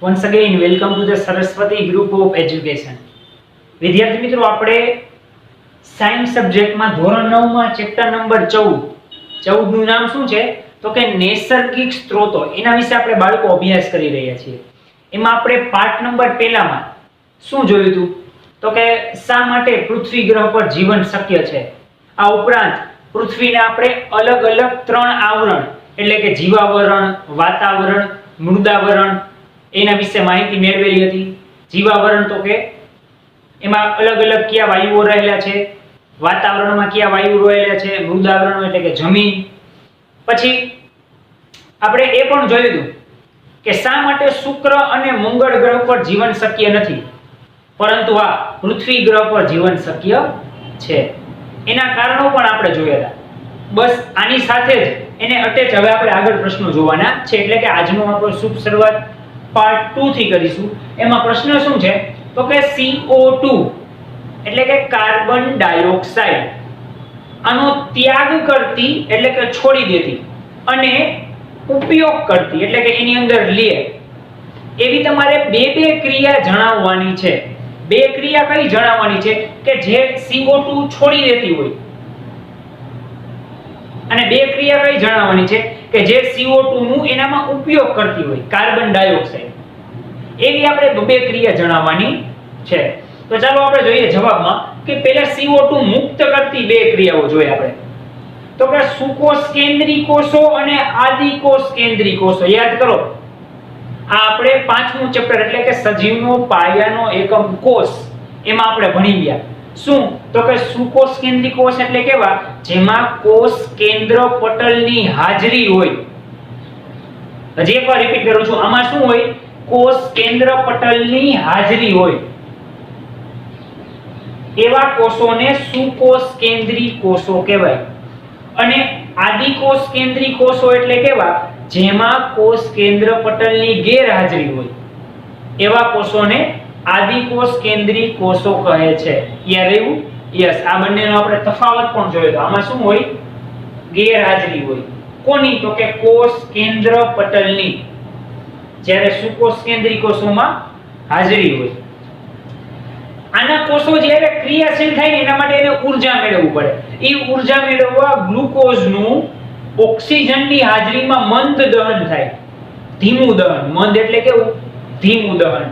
Once again, welcome to the Saraswati Group of Education. વિદ્યાર્થી મિત્રો, આપણે સાયન્સ સબ્જેક્ટમાં ધોરણ 9 માં ચેપ્ટર નંબર 14 નું નામ શું છે તો કે નૈસર્ગિક સ્ત્રોતો. એના વિશે આપણે બાળકો અભ્યાસ કરી રહ્યા છીએ. એમાં આપણે પાર્ટ નંબર 1 માં શું જોયું હતું તો કે શા માટે પૃથ્વી ગ્રહ પર જીવન શક્ય છે. આ ઉપરાંત પૃથ્વીને આપણે અલગ અલગ 3 આવરણ એટલે કે જીવાવરણ, વાતાવરણ, મૃદાવરણ એના વિશે માહિતી મેળવેલી હતી. જીવાવરણ તો કે એમાં અલગ અલગ કયા વાયુઓ રહેલા છે, વાતાવરણમાં કયા વાયુઓ રહેલા છે, મૃદાવરણ એટલે કે જમીન. પછી આપણે એ પણ જોયું હતું કે શા માટે શુક્ર અને મંગળ ગ્રહ પર જીવન શક્ય નથી પરંતુ આ પૃથ્વી ગ્રહ પર જીવન શક્ય છે. એના કારણો પણ આપણે જોયા હતા. બસ આની સાથે જ એને અટેચ હવે આપણે આગળ પ્રશ્નો જોવાના છે. એટલે કે આજનો આપણો શુભ શરૂઆત પાર્ટ 2 થી કરીશું. એમાં પ્રશ્ન શું છે તો કે CO2 એટલે કે કાર્બન ડાયોક્સાઇડ આનો ત્યાગ કરતી એટલે કે છોડી દેતી અને ઉપયોગ કરતી એટલે કે એની અંદર લે એવી તમારે બે ક્રિયા જણાવવાની છે. બે ક્રિયા કઈ જણાવવાની છે કે જે CO2 છોડી દેતી હોય અને બે ક્રિયા કઈ જણાવવાની છે કે જે CO2 નું એનામાં ઉપયોગ કરતી હોય કાર્બન ડાયોક્સાઇડ. એવી આપણે બે ક્રિયા જણાવવાની છે. તો ચાલો આપણે જોઈએ જવાબમાં કે પહેલા CO2 મુક્ત કરતી બે ક્રિયાઓ જોઈએ આપણે. તો કે સુકોષ કેન્દ્રી કોષો અને આદિકોષ કેન્દ્રી કોષો. યાદ કરો આ આપણે 5મું ચેપ્ટર એટલે કે સજીવનો પાયાનો એકમ કોષ એમાં આપણે ભણી ગયા. શું તો કે સુકોષ કેન્દ્રી કોષ એટલે કેવા જેમાં કોષ કેન્દ્ર પટલની હાજરી હોય. હજી એકવાર રિપીટ કરું છું, આમાં શું હોય કોષ કેન્દ્ર પટલની હાજરી હોય એવા કોષોને સુકોષ કેન્દ્રી કોષો કહેવાય. અને આદિકોષ કેન્દ્રી કોષો એટલે કેવા જેમાં કોષ કેન્દ્ર પટલની ગેરહાજરી હોય એવા કોષોને આદિકોષ કેન્દ્રી કોષો કહે છે. યાદ આવ્યું? યસ. આ બંનેનો આપણે તફાવત પણ જોયો તો આમાં શું હોય ગેરહાજરી હોય કોની તો કે કોષ કેન્દ્ર પટલની, જ્યારે સુકોષ કેન્દ્રી કોષોમાં હાજરી હોય. આના કોષો જ્યારે ક્રિયાશીલ થાય ને એના માટે એને ઊર્જા મેળવવું પડે. એ ઊર્જા મેળવવા ગ્લુકોઝનું ઓક્સિજનની હાજરીમાં મંદ દહન થાય. ધીમું દહન, મંદ એટલે કેવું ધીમું દહન.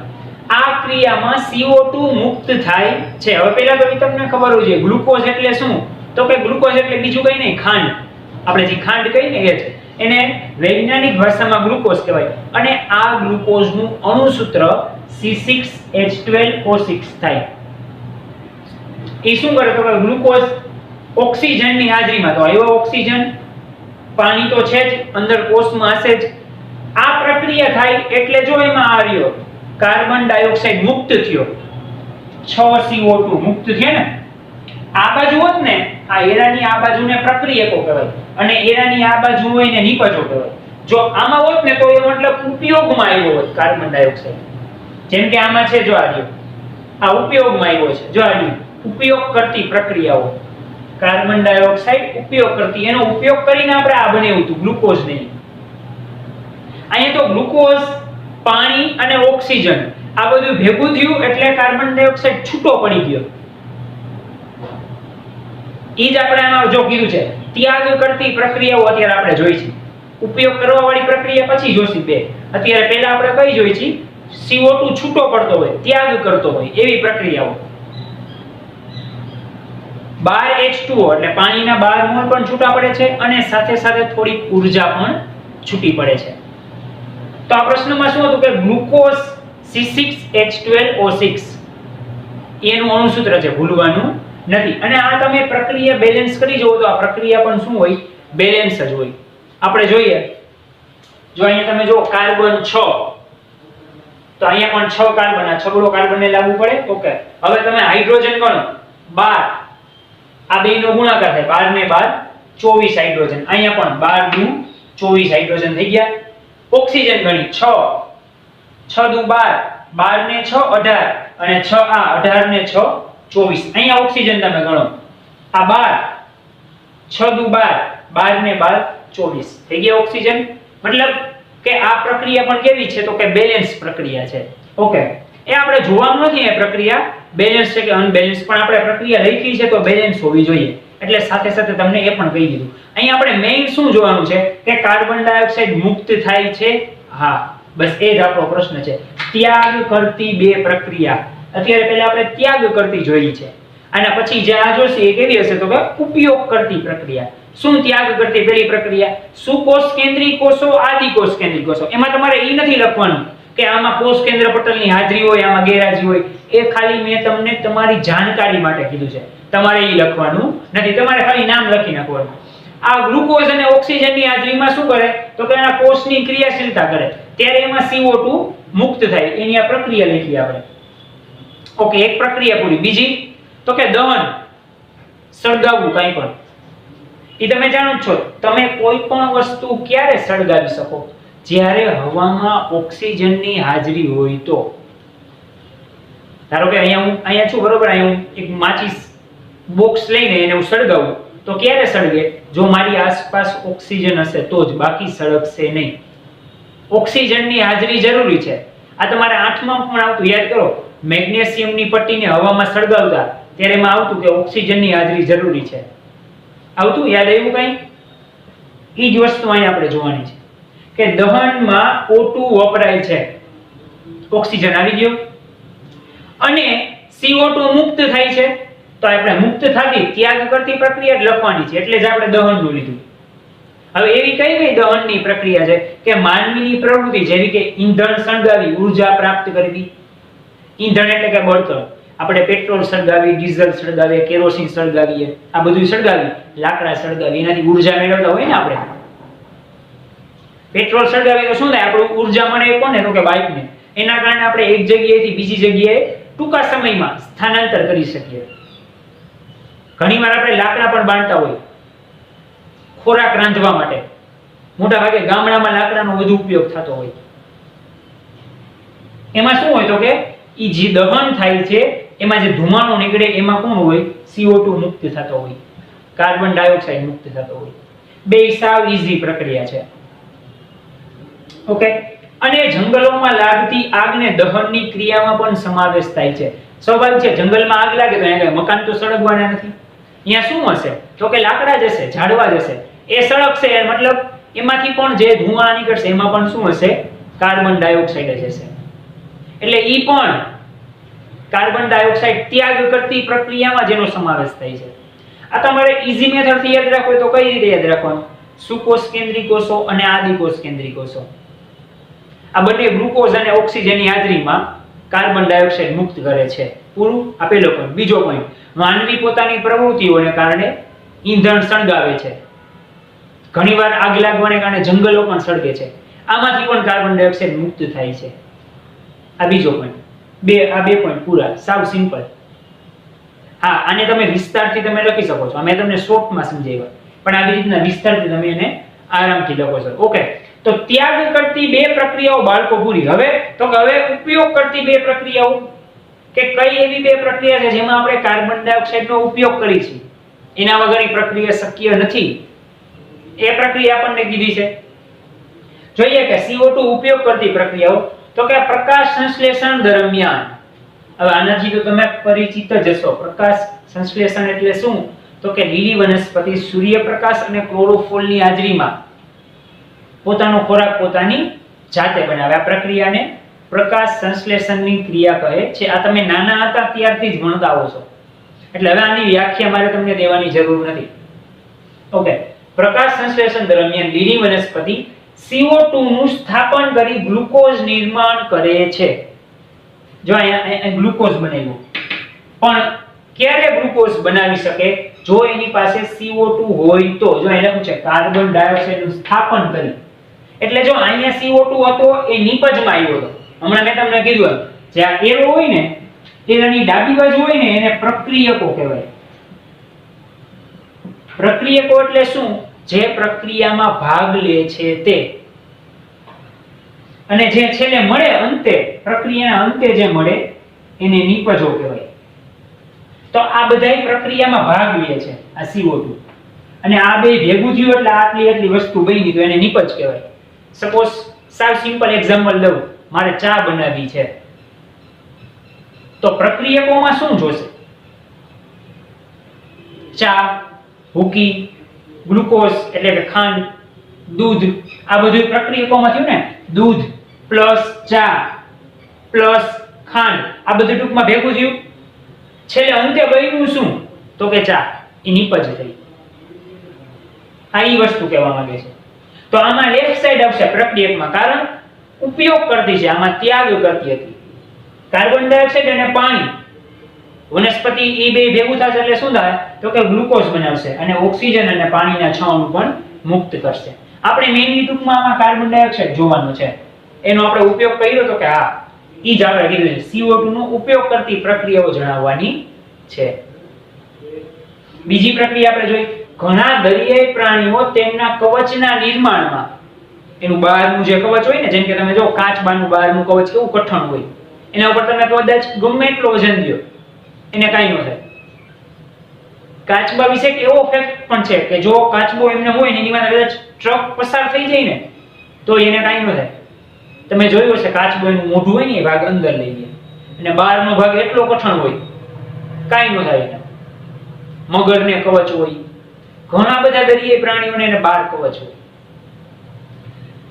આ ક્રિયામાં CO2 મુક્ત થાય છે. હવે પહેલા તો તમને ખબર હોવી જોઈએ ગ્લુકોઝ એટલે શું તો કે ગ્લુકોઝ એટલે બીજું કંઈ નહીં ખાંડ. આપણે જે ખાંડ કહીએ ને એ છે એને વૈજ્ઞાનિક ભાષામાં ગ્લુકોઝ કહેવાય. અને આ ગ્લુકોઝનું અણુસૂત્ર C6H12O6 થાય. એ શું કરે તો ગ્લુકોઝ ઓક્સિજનની હાજરીમાં તો આવ્યો ઓક્સિજન, પાણી તો છે જ અંદર કોષમાં હશે જ. આ પ્રક્રિયા થાય એટલે જો એમાં આ રહ્યો કાર્બન ડાયોક્સાઇડ મુક્ત થયો, 6 CO2 મુક્ત થયા ને. આ બાજુ હોત ને આ એરાની આ બાજુને પ્રક્રિયકો કહેવાય અને એરાની આ બાજુ હોય ને નિપજો કહેવાય. જો આમાં હોત ને તો એ મતલબ ઉપયોગમાં આવ્યો હોત કાર્બન ડાયોક્સાઇડ. જેમ કે આમાં છે જો આ ઉપયોગમાં આવ્યો છે. જો આ ઉપયોગ કરતી પ્રક્રિયાઓ કાર્બન ડાયોક્સાઇડ ઉપયોગ કરતી, એનો ઉપયોગ કરીને આપણે આ બનાવ્યું હતું ગ્લુકોઝ નહીં. અહીંયા તો ગ્લુકોઝ, પાણી અને ઓક્સિજન આ બધું ભેગું થયું એટલે કાર્બન ડાયોક્સાઇડ છૂટો પડી ગયો. ઈ જ આપણે આમાં જો કીધું છે ત્યાગ કરતી પ્રક્રિયાઓ અત્યારે આપણે જોઈ છે. ઉપયોગ કરવા વાળી પ્રક્રિયા પછી જોઈશું બે. અત્યારે પહેલા આપણે કઈ જોઈ છે CO2 છૂટો પડતો હોય, ત્યાગ કરતો હોય એવી પ્રક્રિયાઓ. 12H2O એટલે પાણીના 12 મોલ પણ છૂટા પડે છે અને સાથે સાથે થોડી ઊર્જા પણ છૂટી પડે છે. તો આ પ્રશ્નમાં શું હતું કે ગ્લુકોઝ C6H12O6 એનું અણુસૂત્ર છે, ભૂલવાનું નથી. અને આ તમે પ્રક્રિયા બેલેન્સ કરી જુઓ તો આ પ્રક્રિયા પણ શું હોય બેલેન્સ જ હોય. આપણે જોઈએ જો અહીંયા તમે જો કાર્બન 6 તો અહીંયા પણ 6 કાર્બન, આ છગડો કાર્બનને લાગુ પડે. ઓકે, હવે તમે હાઇડ્રોજન ગણો 12, આ બેનો ગુણાકાર થાય 12 ને 12 24 હાઇડ્રોજન. અહીંયા પણ 12 નું 24 હાઇડ્રોજન થઈ ગયા. ઓક્સિજન ગણી 6 6 દુ 12, 12 ને 6 18 અને 6 આ 18 ને 6 24. અહીંયા ઓક્સિજન તમે ગણો આ 12 6 દુ 12, 12 ને 12 24 થઈ ગયા ઓક્સિજન. મતલબ કે આ પ્રક્રિયા પણ કેવી છે તો કે બેલેન્સ પ્રક્રિયા છે. ઓકે, એ આપણે જોવાનું નથી એ પ્રક્રિયા બેલેન્સ છે કે અનબેલેન્સ, પણ આપણે પ્રક્રિયા લખી છે તો બેલેન્સ હોવી જોઈએ. એટલે સાથે સાથે તમને એ પણ કહી દીધું. અહીં આપણે મેઇન શું જોવાનું છે કે કાર્બન ડાયોક્સાઇડ મુક્ત થાય છે. હા, બસ એ જ આપણો પ્રશ્ન છે. ત્યાગ કરતી બે પ્રક્રિયા. અત્યારે પહેલા આપણે ત્યાગ કરતી જોઈ છે, અને પછી જે આ જોશે એ કેવી હશે તો કે ઉપયોગ કરતી પ્રક્રિયા. શું ત્યાગ કરતી પહેલી પ્રક્રિયા? સુકોષ કેન્દ્રી કોષો, આદિકોષ કેન્દ્રી કોષો. એમાં તમારે એ નથી લખવાનું કે આમાં કોષ કેન્દ્ર પટલની હાજરી હોય, આમાં ગેરહાજરી હોય. એ ખાલી મેં તમને તમારી જાણકારી માટે કીધું છે. તમારે એ લખવાનું નથી, તમારે ખાલી નામ લખી નાખવાનું. આ ગ્લુકોઝ અને ઓક્સિજનની હાજરીમાં શું કરે તો કે આ કોષની ક્રિયાશીલતા કરે, ત્યારે એમાં CO2 મુક્ત થાય. એની આ પ્રક્રિયા લખી આપણે. ઓકે, એક પ્રક્રિયા પૂરી. બીજી તો કે દહન, સળગાવવું કંઈ પણ. એ તમે જાણો છો, તમે કોઈ પણ વસ્તુ ક્યારે સળગાવી શકો? જ્યારે હવામાં ઓક્સિજનની હાજરી હોય તો. ધારો કે અહીંયા છું બરોબર, અહીંયા હું એક માચીસ બોક્સ લઈને એને હું સળગાવું તો ક્યારે સળગે? જો મારી આસપાસ ઓક્સિજન હશે તો જ, બાકી સળગશે નહીં. ઓક્સિજનની હાજરી જરૂરી છે. આ તમારે 8માં પણ આવતું, યાદ કરો. મેગ્નેશિયમની પટ્ટીને હવામાં સળગાવતા ત્યારે એમાં આવતું કે ઓક્સિજનની હાજરી જરૂરી છે. આવતું, યાદ આવ્યું કઈ? એ જ વસ્તુ અહીં આપણે જોવાની છે કે દહનમાં O2 વપરાય છે, ઓક્સિજન આવી ગયો, અને CO2 મુક્ત થાય છે. તો આપણે મુક્ત થતી ત્યાગ કરતી પ્રક્રિયા જ લખવાની છે, એટલે જ આપણે દહનનું લીધું. હવે એવી કઈ દહનની પ્રક્રિયા છે કે માનવીની પ્રવૃત્તિ જેવી કે ઈંધણ સળગાવી ઉર્જા પ્રાપ્ત કરવી. ઈંધણ એટલે કે બળતણ. આપણે પેટ્રોલ સળગાવી, ડીઝલ સળગાવીએ, કેરોસીન સળગાવીએ, આ બધું સળગાવી, લાકડા સળગાવી, એનાથી ઉર્જા મેળવતા હોય ને આપણે. પેટ્રોલ સળગાવી તો શું થાય? આપણું ઉર્જા મળે કોને તો કે બાઇકને. એના કારણે આપણે એક જગ્યાએથી બીજી જગ્યાએ ટૂંકા સમયમાં સ્થાનાંતર કરી શકીએ. ઘણીવાર આપણે લાકડા પણ બાંધતા હોય ખોરાક રાંધવા માટે. મોટા ભાગે ગામડામાં લાકડાનો વધુ ઉપયોગ થતો હોય. એમાં શું હોય તો કે ઈ જે દહન થાય છે એમાં જે ધુમાડો નીકળે એમાં કોણ હોય? CO2 મુક્ત થતો હોય, કાર્બન ડાયોક્સાઇડ મુક્ત થતો હોય. બે સાવ ઈઝી પ્રક્રિયા છે. ઓકે, અને જંગલોમાં લાગતી આગને દહનની ક્રિયામાં પણ સમાવેશ થાય છે. સ્વાભાવિક છે, જંગલમાં આગ લાગે તો અહીંયા મકાન તો સળગવાના નથી. અહીંયા શું હશે તો કે લાકડા જ હશે, ઝાડવા જ હશે. એ સળગશે મતલબ એમાંથી પણ જે ધુમાડા નીકળશે એમાં પણ શું હશે? કાર્બન ડાયોક્સાઇડ જ હશે. એટલે ઈ પણ કાર્બન ડાયોક્સાઇડ ત્યાગ કરતી પ્રક્રિયામાં જેનો સમાવેશ થાય છે. આ તમારે ઈઝી મેથડ થી યાદ રાખવું હોય તો કઈ રીતે યાદ રાખવાનું? સુકોષ કેન્દ્રી કોષો અને આદિકોષ કેન્દ્રી કોષો. આ બંને ગ્લુકોઝ અને ઓક્સિજનની હાજરીમાં કાર્બન ડાયોક્સાઇડ મુક્ત કરે છે. પૂરું. આ પહેલો પોઈન્ટ. બીજો પોઈન્ટ, માનવી પોતાની પ્રવૃત્તિઓને કારણે ઈંધણ સળગાવે છે. ઘણીવાર આગ લાગવાને કારણે જંગલો પણ સળગે છે. આમાંથી પણ કાર્બન ડાયોક્સાઇડ મુક્ત થાય છે. આ બીજો પોઈન્ટ. આ બે પોઈન્ટ પૂરા, સાવ સિમ્પલ. હા, આને તમે વિસ્તારથી તમે લખી શકો છો. મેં તમને શોર્ટમાં સમજાવ્યા, પણ આવી રીતના વિસ્તારથી તમે એને આરામથી લખો છો. ઓકે, તો ત્યાગ કરતી બે પ્રક્રિયાઓ બાળકો પૂરી. હવે તો કે હવે ઉપયોગ કરતી બે પ્રક્રિયાઓ, કે કઈ એવી બે પ્રક્રિયા છે જેમાં આપણે કાર્બન ડાયોક્સાઇડનો ઉપયોગ કરી છે, એના વગરની પ્રક્રિયા શક્ય નથી. એ પ્રક્રિયા આપણને કીધી છે. જોઈએ કે CO2 ઉપયોગ કરતી પ્રક્રિયાઓ, તો કે પ્રકાશ સંશ્લેષણ દરમિયાન. હવે આનાથી તો તમે પરિચિત જ હશો. પ્રકાશ સંશ્લેષણ એટલે શું તો કે લીલી વનસ્પતિ સૂર્યપ્રકાશ અને ક્લોરોફોલની હાજરીમાં પોતાનો ખોરાક પોતાની જાતે બનાવે. આ પ્રક્રિયાને પ્રકાશ સંશ્લેષણની ક્રિયા કહે છે. આ તમે નાના હતા ત્યારથી જ ભણતા આવો છો, એટલે હવે આની વ્યાખ્યા મારે તમને દેવાની જરૂર નથી. ઓકે, પ્રકાશ સંશ્લેષણ દરમિયાન લીલી વનસ્પતિ CO2 નું સ્થાપન કરી ગ્લુકોઝ નિર્માણ કરે છે. જો અહીંયા ગ્લુકોઝ બનાવ્યું, પણ ક્યારે ગ્લુકોઝ બનાવી શકે? જો એની પાસે CO2 હોય તો. જો અહીં લખ્યું છે કાર્બન ડાયોક્સાઇડ નું સ્થાપન કરી, એટલે જો અહીંયા CO2 હતો એ નિપજમાં આવ્યો હતો. હમણાં મેં તમને કીધું જે આ એરો હોય ને એની ડાબી બાજુ હોય ને એને પ્રક્રિયકો કહેવાય. પ્રક્રિયકો એટલે શું? જે પ્રક્રિયામાં ભાગ લે છે તે, અને જે છેલ્લે મળે અંતે, પ્રક્રિયાના અંતે જે મળે એને નિપજો કહેવાય. તો આ બધાય પ્રક્રિયામાં ભાગ લે છે આ CO2, અને આ બે ભેગું થયું એટલે આટલી વસ્તુ બની તો એને નિપજ કહેવાય. સપોઝ સાવ સિમ્પલ એક્ઝામ્પલ દઉં, મારે ચા બનાવવી છે, તો પ્રક્રિયકોમાં શું જોશે? ચા, ભૂકી, ગ્લુકોઝ એટલે કે ખાંડ, દૂધ, આ બધું પ્રક્રિયકોમાં થયું ને. દૂધ પ્લસ ચા પ્લસ ખાંડ, આ બધું ટૂંકમાં ભેગું થયું. છેલ્લે અંતે બન્યું શું? તો કે ચા, એ નિપજ થઈ. આ ઈ વસ્તુ કહેવા માંગે છે. તો આમાં લેફ્ટ સાઈડ આવશે પ્રક્રિયકમાં, કારણ ઉપયોગ કરતી છે, આમાં ત્યાગ કરતી હતી. કાર્બન ડાયોક્સાઇડ અને પાણી, વનસ્પતિ એ બે ભેગું થશે એટલે શું થાય? તો કે ગ્લુકોઝ બનાવશે અને ઓક્સિજન અને પાણીના છાણું પણ મુક્ત કરશે. આપણે મેઇનલી ટૂંકમાં આમાં કાર્બન ડાયોક્સાઇડ જોવાનું છે, એનો આપણે ઉપયોગ કર્યો તો કે હા, ઈ જ આપણે કીધું છે CO2 નો ઉપયોગ કરતી પ્રક્રિયાઓ જણાવવાની છે. બીજી પ્રક્રિયા આપણે જોઈ, ઘણા દરિયાઈ પ્રાણીઓ તેમના કવચના નિર્માણમાં, એનું બહારનું જે કવચ હોય ને, જેમ કે તમે જો કાચબાનું બહારનું કવચ કેવું કઠણ હોય, એના ઉપર તમે કદાચ ગમે એટલો વજન દો, એને કાંઈ ન થાય. કાચબા વિશે એક એવો ફેક્ટ પણ છે કે જો કાચબો એમને હોય ને, એની માથે કદાચ ટ્રક પસાર થઈ જાય ને, તો એને કાંઈ ન થાય. તમે જોયું હશે કાચબો એનું મોઢું હોય ને, એ ભાગ અંદર લઈ લે અને બહારનો ભાગ એટલો કઠણ હોય, કાંઈ ન થાય એને. મગરને કવચ હોય, ઘણા બધા દરિયાઈ પ્રાણીઓને એને બહાર કવચ હોય.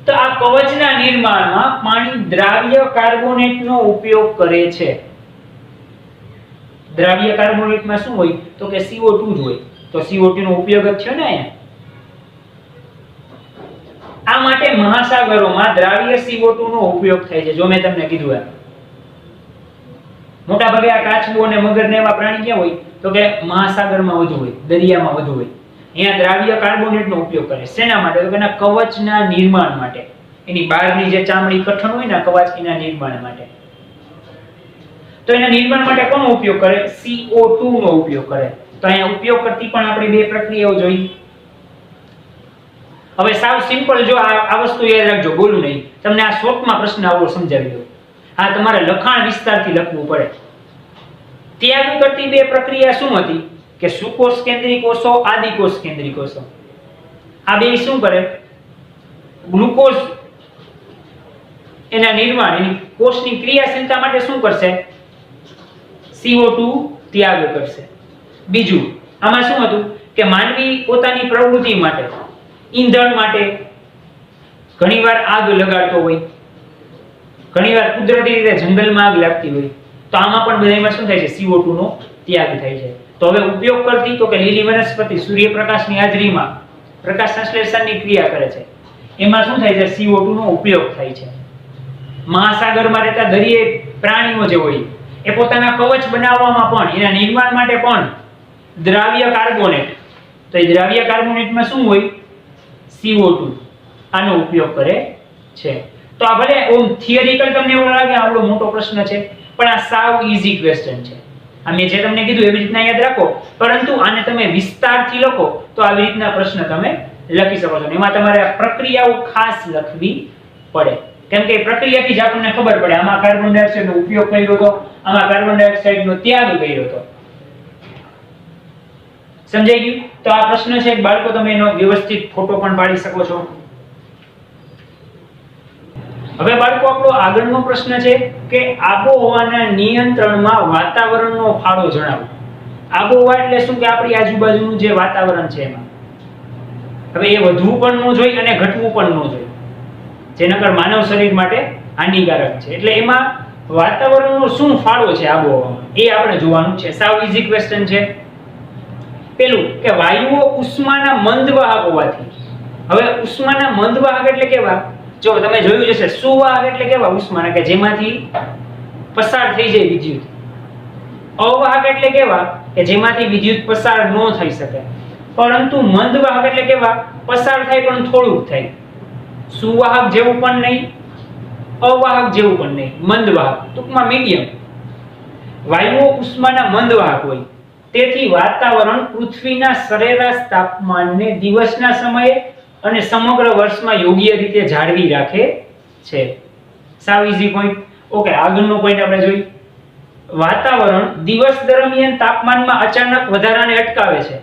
તો આ કવચના નિર્માણમાં પાણી દ્રાવ્ય કાર્બોનેટનો ઉપયોગ કરે છે. દ્રાવ્ય કાર્બોનેટમાં શું હોય? તો કે CO2 જ હોય. તો CO2 નો ઉપયોગ જ છે ને અહીંયા. આ માટે મહાસાગરોમાં દ્રાવ્ય CO2 નો ઉપયોગ થાય છે. જો મેં તમને કીધું એમ, મોટા ભાગે આ કાચબો અને મગર ને એવા પ્રાણી ક્યાં હોય? તો કે મહાસાગરમાં વધુ હોય, દરિયામાં વધુ હોય. અહીંયા દ્રાવ્ય કાર્બોનેટનો ઉપયોગ કરે. શેના માટે? તો કે એના કવચના નિર્માણ માટે. એની બહારની જે ચામડી કઠણ હોય ને કવચ, એના નિર્માણ માટે. તો એના નિર્માણ માટે કોનો ઉપયોગ કરે? CO2 નો ઉપયોગ કરે. તો અહીંયા ઉપયોગ કરતી પણ આપણે બે પ્રક્રિયાઓ જોઈ. હવે સાવ સિમ્પલ, જો આ વસ્તુ યાદ રાખજો, બોલું નહીં. તમને આ શોર્ટમાં પ્રશ્ન આવો સમજાવી દઉં. આ તમારે લખાણ વિસ્તારથી લખવું પડે. ત્યાગ કરતી બે પ્રક્રિયા શું હતી? કે સુકોષ કેન્દ્રી કોષો, આદિકોષ કેન્દ્રી કોષો. આ બે શું કરે? ગ્લુકોઝ એના નિર્માણ, એની કોષની ક્રિયાશીલતા માટે શું કરશે? CO2 ત્યાગ કરશે. બીજું આમાં શું હતું? કે માનવી પોતાની પ્રવૃત્તિ માટે, ઈંધણ માટે ઘણીવાર આગ લગાડતો હોય, ઘણીવાર કુદરતી રીતે જંગલમાં આગ લાગતી હોય, તો આમાં પણ બધામાં શું થાય છે? CO2 નો ત્યાગ થાય છે. તો હવે ઉપયોગ કરતી, તો કે લીલી વનસ્પતિ સૂર્યપ્રકાશની હાજરીમાં પ્રકાશ સંશ્લેષણની ક્રિયા કરે છે, એમાં શું થાય છે? CO2 નો ઉપયોગ થાય છે. મહાસાગરમાં રહેતા દરિયાઈ પ્રાણીઓ જે હોય, એ પોતાના કવચ બનાવવામાં પણ, એના નિર્માણ માટે પણ દ્રાવ્ય કાર્બોનેટ, તો એ દ્રાવ્ય કાર્બોનેટમાં શું હોય? CO2, આનો ઉપયોગ કરે છે. તો આ ભલે ઓમ થિયરિકલ તમને એવું લાગે આવડો મોટો પ્રશ્ન છે, પણ આ સાવ ઈઝી ક્વેશ્ચન છે. આ મેં જે તમને કીધું એવી રીતના યાદ રાખો, પરંતુ આને તમે વિસ્તારથી લખો તો આવી રીતના પ્રશ્ન તમે લખી શકો છો. એમાં તમારે આ પ્રક્રિયાઓ ખાસ લખવી પડે, કેમ કે પ્રક્રિયાથી જ આપણને ખબર પડે આમાં કાર્બન ડાયોક્સાઇડનો ઉપયોગ કર્યો હતો, આમાં કાર્બન ડાયોક્સાઇડનો ત્યાગ કર્યો હતો. સમજાઈ ગયું? તો આ પ્રશ્ન છે, બાળકો તમે એનો વ્યવસ્થિત ફોટો પણ પાડી શકો છો. હવે બાળકો આપણો આગળનો પ્રશ્ન છે કે આબોહવાના નિયંત્રણમાં વાતાવરણનો ફાળો જણાવો. આબોહવા એટલે શું? કે આપણી આજુબાજુનું જે વાતાવરણ છે એમાં. હવે એ વધવું પણ ન જોઈએ અને ઘટવું પણ ન જોઈએ, જે નકર માનવ શરીર માટે હાનિકારક છે. એટલે એમાં વાતાવરણનો શું ફાળો છે આબોહવામાં, એ આપણે જોવાનું છે. સાવ ઈઝી ક્વેશ્ચન છે. પેલું કે વાયુઓ ઉષ્માના મંદવાહક હોવાથી. હવે ઉષ્માના મંદવાહક એટલે કેવા? જો તમે જોયું જશે, સુવાહક એટલે કેવા? ઉષ્માના કે જેમાંથી પસાર થઈ જાય વિદ્યુત. અવાહક એટલે કેવા? કે જેમાંથી વિદ્યુત પસાર ન થઈ શકે. પરંતુ મંદવાહક એટલે કેવા? પસાર થાય પણ થોડુંક થાય. સુવાહક જેવું પણ નહીં, અવાહક જેવું પણ નહીં, મંદવાહક, ટૂંકમાં મીડિયમ. વાયુઓ ઉષ્માના મંદવાહક હોય, તેથી વાતાવરણ પૃથ્વીના સરેરાશ તાપમાનને દિવસના સમયે અને સમગ્ર વર્ષમાં યોગ્ય રીતે જાળવી રાખે છે. સાવ ઈઝી પોઈન્ટ. ઓકે, આગળનો પોઈન્ટ આપણે જોઈએ. વાતાવરણ દિવસ દરમિયાન તાપમાનમાં અચાનક વધારાને અટકાવે છે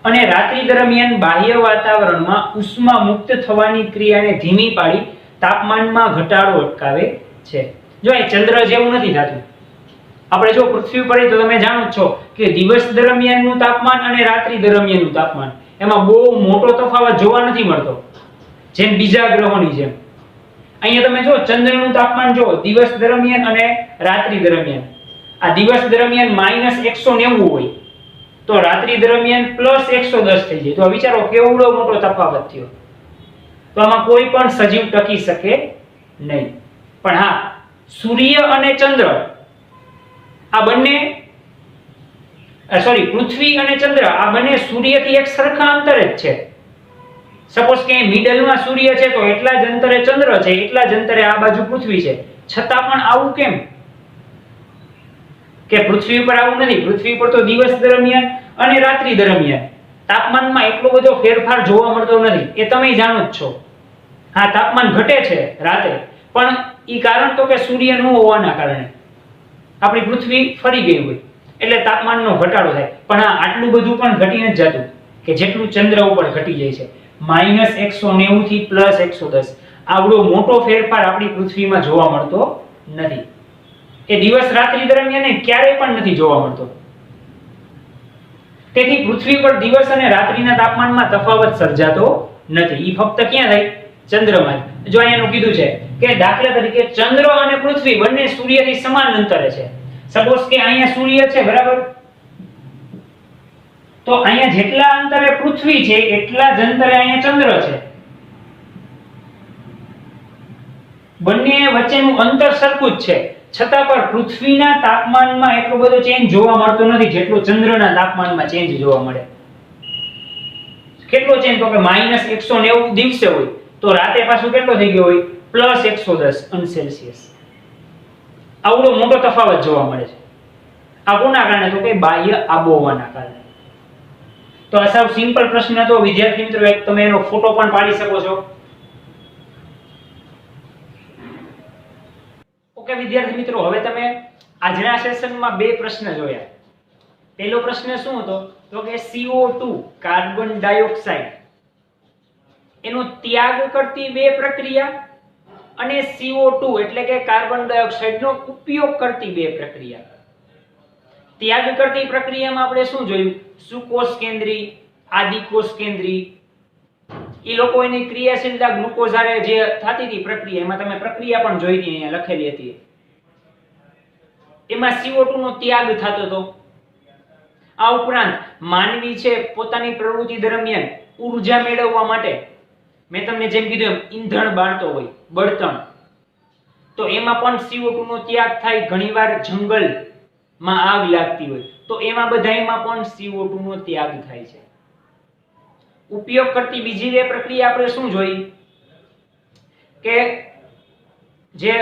અને રાત્રિ દરમિયાન બાહ્ય વાતાવરણમાં ઉષ્મા મુક્ત થવાની ક્રિયાને ધીમી પાડી તાપમાનમાં ઘટાડો અટકાવે છે. જો એ ચંદ્ર જેવું નથી થતું. આપણે જો પૃથ્વી પર તો તમે જાણો જ છો કે દિવસ દરમિયાનનું તાપમાન અને રાત્રિ દરમિયાનનું તાપમાન એમાં બહુ મોટો તફાવત જોવા નથી મળતો, જેમ બીજા ગ્રહોની જેમ. અહીંયા તમે જો ચંદ્રનું તાપમાન જો દિવસ દરમિયાન અને રાત્રિ દરમિયાન, આ દિવસ દરમિયાન -190 હોય તો રાત્રિ દરમિયાન +110 થઈ જાય. તો વિચારો કેવડો મોટો તફાવત થયો. તો આમાં કોઈ પણ સજીવ ટકી શકે નહીં. પણ હા, સૂર્ય અને ચંદ્ર આ બંને પૃથ્વી અને ચંદ્ર આ બંને સૂર્યથી એક સરખા અંતરે જ છે. સપોઝ કે મિડલમાં સૂર્ય છે તો એટલા જ અંતરે ચંદ્ર છે, એટલા જ અંતરે આ બાજુ પૃથ્વી છે. છતાં પણ આવું કેમ કે પૃથ્વી પર આવું નથી? પૃથ્વી પર તો દિવસ દરમિયાન અને રાત્રિ દરમિયાન તાપમાનમાં એટલો બધો ફેરફાર જોવા મળતો નથી. એ તમે જાણો જ છો. હા, તાપમાન ઘટે છે રાતે, પણ ઈ કારણ તો કે સૂર્ય ન હોવાના કારણે આપણી પૃથ્વી ફરી ગઈ હોય એટલે તાપમાનનો ઘટાડો થાય. પણ હા, આટલું બધું પણ ઘટી નથી જતું કે જેટલું ચંદ્ર ઉપર ઘટી જાય છે. -190 થી +110 આવડો મોટો ફેરફાર આપણી પૃથ્વીમાં જોવા મળતો નથી. એ દિવસ રાત્રિ દરમિયાન ક્યારેય પણ નથી જોવા મળતો. તેથી પૃથ્વી પર દિવસ અને રાત્રિના તાપમાનમાં તફાવત સર્જાતો નથી. ઈ ફક્ત ક્યાં થાય? ચંદ્રમાં. જો અહીંયાનું કીધું છે કે દાખલા તરીકે ચંદ્ર અને પૃથ્વી બંને સૂર્યથી સમાન અંતરે છે. સપોઝ કે અહીંયા સૂર્ય છે, બરાબર? તો અહીંયા જેટલા અંતરે પૃથ્વી છે એટલા જ અંતરે અહીંયા ચંદ્ર છે. બંને વચ્ચેનું અંતર સરખું જ છે, છતાં પણ પૃથ્વીના તાપમાનમાં એટલો બધો ચેન્જ જોવા મળતો નથી જેટલો ચંદ્રના તાપમાનમાં ચેન્જ જોવા મળે. કેટલો ચેન્જ? તો કે -190 દિવસે હોય તો રાતે પાછું કેટલો થઈ ગયો હોય? +110°C. આવડો મોટો તફાવત જોવા મળે છે. આ કોના કારણે? તો કે બાહ્ય આબોહવાના કારણે. તો આ સાવ સિમ્પલ પ્રશ્ન હતો વિદ્યાર્થી મિત્રો. એક તમે એનો ફોટો પણ પાડી શકો છો. ઓકે વિદ્યાર્થી મિત્રો, હવે તમે આજના સેશનમાં બે પ્રશ્ન જોયા. પહેલો પ્રશ્ન શું હતો? તો કે CO2 કાર્બન ડાયોક્સાઇડ એનો ત્યાગ કરતી બે પ્રક્રિયા અને CO2 એટલે કે કાર્બન ડાયોક્સાઇડનો ઉપયોગ કરતી બે પ્રક્રિયા. ત્યાગ કરતી પ્રક્રિયામાં આપણે શું જોયું? સુકોષ કેન્દ્રી, આદિકોષ કેન્દ્રી. એ લોકો એની ક્રિયાશીલતા ગ્લુકોઝ હારે જે થતી હતી પ્રક્રિયા, એમાં તમે પ્રક્રિયા પણ જોઈ હતી, અહીંયા લખેલી હતી. એમાં CO2 નો ત્યાગ થતો હતો. આ ઉપરાંત માનવી છે પોતાની પ્રવૃત્તિ દરમિયાન ઊર્જા મેળવવા માટે, મેં તમને જેમ કીધું એમ ઈંધણ બાળતો હોય, બળતણ, તો એમાં પણ CO2 નો ત્યાગ થાય. ઘણીવાર જંગલમાં આગ લાગતી હોય તો એમાં બધાયમાં પણ CO2 નો ત્યાગ થાય છે. ઉપયોગ કરતી બીજી બે પ્રક્રિયા આપણે શું જોઈ? કે જે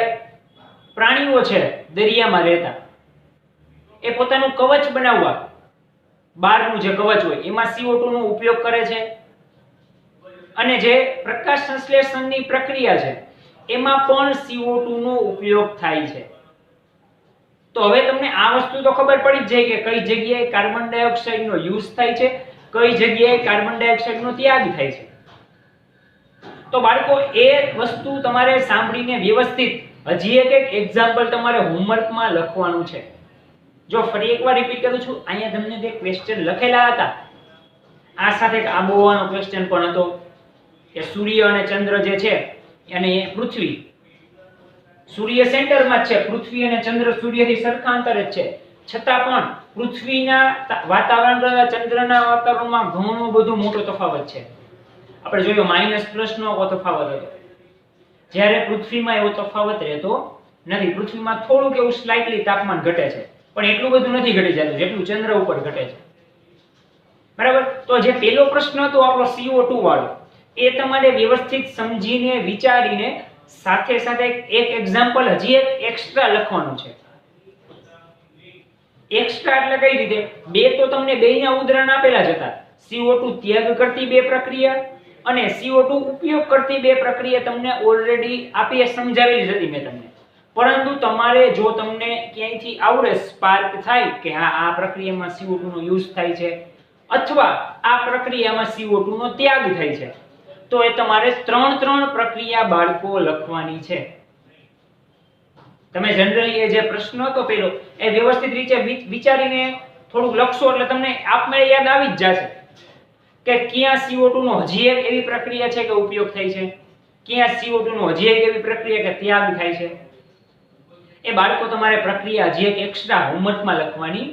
પ્રાણીઓ છે દરિયામાં રહેતા, એ પોતાનું કવચ બનાવવા, બહારનું જે કવચ હોય એમાં CO2 નો ઉપયોગ કરે છે. અને જે પ્રકાશ સંશ્લેષણની પ્રક્રિયા છે એમાં પણ CO2 નો ઉપયોગ થાય છે. તો હવે તમને આ વસ્તુ તો ખબર પડી જ જાય કે કઈ જગ્યાએ કાર્બન ડાયોક્સાઇડ નો યુઝ થાય છે, કઈ જગ્યાએ કાર્બન ડાયોક્સાઇડ નો ત્યાગ થાય છે. તો બાળકો એ વસ્તુ તમારે સાંભળીને વ્યવસ્થિત હજી એક એક્ઝામ્પલ તમારે હોમવર્કમાં લખવાનું છે. જો ફરી એકવાર રિપીટ કરું છું, અહીંયા તમને જે ક્વેશ્ચન લખેલા હતા આ સાથે એક આબોહવાનો ક્વેશ્ચન પણ હતો કે સૂર્ય અને ચંદ્ર જે છે અને પૃથ્વી, સૂર્ય સેન્ટરમાં જ છે, પૃથ્વી અને ચંદ્ર સૂર્યથી સરખા અંતરે જ છે, છતાં પણ પૃથ્વીના વાતાવરણ તથા ચંદ્રના વાતાવરણમાં ઘણો બધો મોટો તફાવત છે. આપણે જોયો માઇનસ નો તફાવત હતો, જ્યારે પૃથ્વીમાં એવો તફાવત રહેતો નથી. પૃથ્વીમાં થોડુંક એવું સ્લાઇટલી તાપમાન ઘટે છે, પણ એટલું બધું નથી ઘટી જતું જેટલું ચંદ્ર ઉપર ઘટે છે. બરાબર? તો જે પહેલો પ્રશ્ન હતો આપણો CO2 વાળો, એ તમારે વ્યવસ્થિત સમજીને વિચારીને સાથે સાથે એક એક્ઝામ્પલ હજી એક એક્સ્ટ્રા લખવાનું છે. એક્સ્ટ્રા એટલે કઈ રીતે? બે તો તમને બેયના ઉદાહરણ આપેલા જ હતા. CO2 ત્યાગ કરતી બે પ્રક્રિયા અને CO2 ઉપયોગ કરતી બે પ્રક્રિયા તમને ઓલરેડી આપી સમજાવેલી જ હતી મેં તમને. પરંતુ તમારે જો તમને ક્યાંયથી આવડે સ્પાર્ક થાય કે હા આ પ્રક્રિયામાં CO2 નો યુઝ થાય છે અથવા આ પ્રક્રિયામાં CO2 નો ત્યાગ થાય છે, તો એ તમારે 3 પ્રક્રિયા બાળકો લખવાની છે. તમે જનરલી એ જે પ્રશ્ન હતો પેલો એ વ્યવસ્થિત રીતે વિચારીને થોડુંક લખશો એટલે તમને આપમેળે યાદ આવી જ જશે કે ક્યાં CO2 નો હજી એક એવી પ્રક્રિયા છે કે ઉપયોગ થાય છે, ક્યાં CO2 નો હજી એક એવી પ્રક્રિયા કે ત્યાગ થાય છે. એ બાળકો તમારે પ્રક્રિયા હજી એક એક્સ્ટ્રા હોમવર્કમાં લખવાની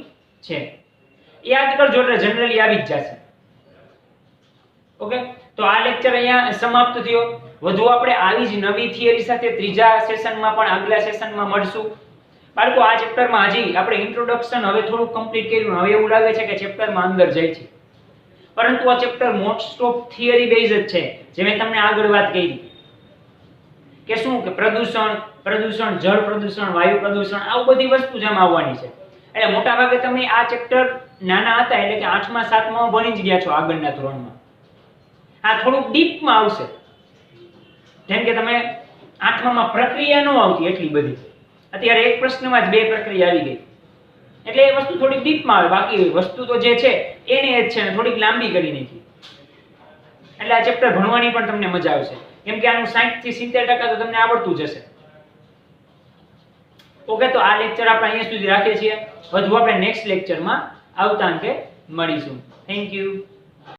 છે. યાદ કરજો એટલે જનરલી આવી જ જશે. ઓકે, તો આ લેક્ચર અહીંયા સમાપ્ત થયો. વધુ આપણે આવી જ નવી થિયરી સાથે ત્રીજા સેશનમાં પણ આગલા સેશનમાં મળશું. બાળકો આ ચેપ્ટરમાં હજી આપણે ઇન્ટ્રોડક્શન હવે થોડું કમ્પ્લીટ કર્યું. હવે એવું લાગે છે કે ચેપ્ટરમાં અંદર જાય છે, પરંતુ આ chapter most of theory base જ છે. જે મેં તમને આગળ વાત કરી કે શું કે પ્રદૂષણ, જળ પ્રદૂષણ, વાયુ પ્રદૂષણ, આવું બધી વસ્તુ જ આમાં આવવાની છે. એટલે મોટા ભાગે તમે આ ચેપ્ટર નાના હતા એટલે કે 8મા 7મા ભણી જ ગયા છો આગળના ધોરણમાં. આ થોડુંક ડીપમાં આવશે. જેમ કે તમે 8મામાં પ્રક્રિયા ન આવતી એટલી બધી, અત્યારે એક પ્રશ્નમાં જ 2 પ્રક્રિયા આવી ગઈ એટલે એ વસ્તુ થોડીક ડીપમાં આવે. બાકી વસ્તુ તો જે છે એને જ છે ને થોડીક લાંબી કરી નાખી એટલે આ ચેપ્ટર ભણવાની પણ તમને મજા આવશે. કેમ કે આનું 60 થી 70% તો તમને આવડતું જ હશે. ઓકે, તો આ લેક્ચર આપણે અહીંયા સુધી રાખીએ છીએ. વધુ આપણે નેક્સ્ટ લેક્ચરમાં આવતા અંતે મળીશું. Thank you.